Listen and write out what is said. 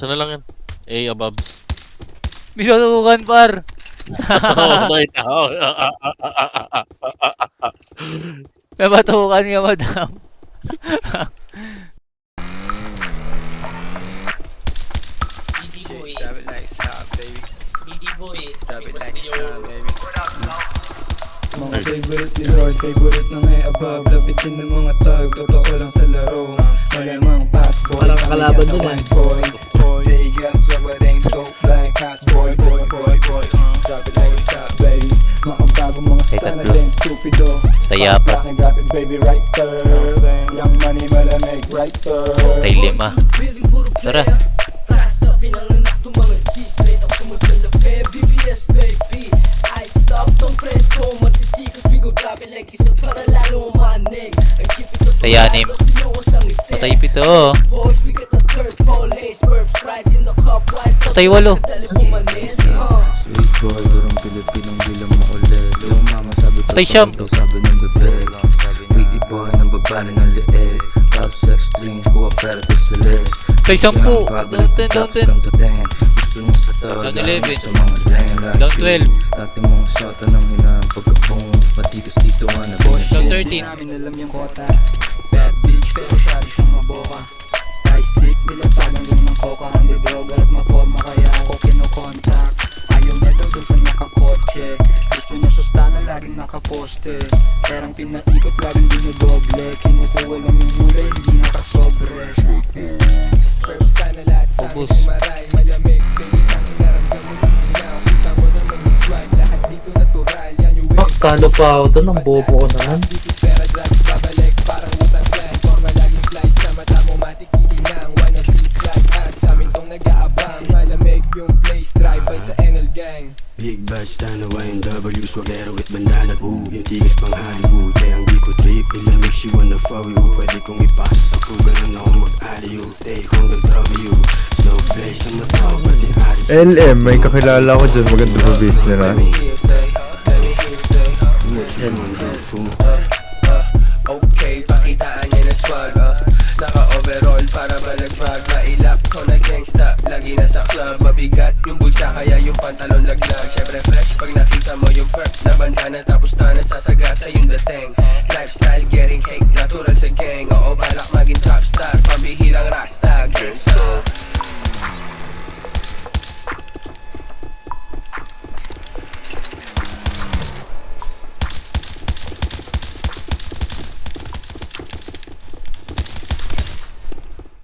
Saan na lang yan? A above. Binutukan par. Oh, may tao. Nabatukan ka madam. Hindi boy. Drop it like stop, baby. Hindi boy. Drop it Mas like video. stop, baby. Mga favorite ni Lord, favorite na ngay above. Lapitin ng mga tag, totoo lang sa laro. Malamang pass boy, Parang kalaban dun eh. boy. They got sweating dope like house boy. Drop it like stop, baby. Mga bagong mga style na din, stupido. Taya pa. Bakit drop it baby right there. Young money malamig right there. Tay 5. Tara. Fast up pinanganak ng mga G straight up sumasalapi BBS baby I stop tong presko matitikas we go drop it like isa para lalo manig and keep it up Tayanim. Patay 7. boys we got the purple haze burps right in the cup right Patay 8. dali pumanis Sweet boy, durong Pilipinong bilang makulit. Yung mama sabi ko Patay siyam. daw sabi ng bebe. Witty boy, ng babae ng liit. Love sex dreams, buwa pera to sa list. Tay 10. Down 10. Gusto mo sa tao, Down dahil 11. sa mga lane. Down 12. Dati mong sota ng hinang pagkabong. Patikas dito nga na Down 13. Namin alam yung kota. Bad bitch pero sabi siyang maboka. High stick, bilatagan ko ng coca. Hindi droga at maporma kaya ako kinokontak. Ayaw niya daw dun sa nakakotse. Gusto niya sa stana laging nakaposte. Perang pinaikot laging dinodoble. Kinukuha lang yung gulay hindi nakasobre. First time na lahat sa akin Ubus. umaray malamig baby kang inaramdam mo yung ginaw kita mo naman yung swag lahat dito natural yan yung way Talo pa ako doon, ang bobo ko naman. Bitis pera drugs babalik parang utang plan Forma laging fly sa mata mo matikikinang Wanna beat like us sa amin tong nag-aabang Malamig yung place drive by sa NL gang Big batch na YNW Swagero with bandana Ooh, yung tigas pang Hollywood Kaya ang di ko trip Ilang mix you wanna follow you Pwede kong ipasa sa crew Ganun ako mag-aliw Take hanggang W Snowflake sa mata Pati arif LM, may kakilala ko dyan, maganda sa business nila. Okay, pakitaan niya na swag Naka-overall para balagbag Mailap ko na gangsta Lagi na sa club Mabigat yung bulsa Kaya yung pantalon laglag Syempre fresh pag nakita mo yung perk Na bandana tapos na nasasagasa yung dating Lifestyle getting cake Natural sa gang Oo balak maging top star Pambihira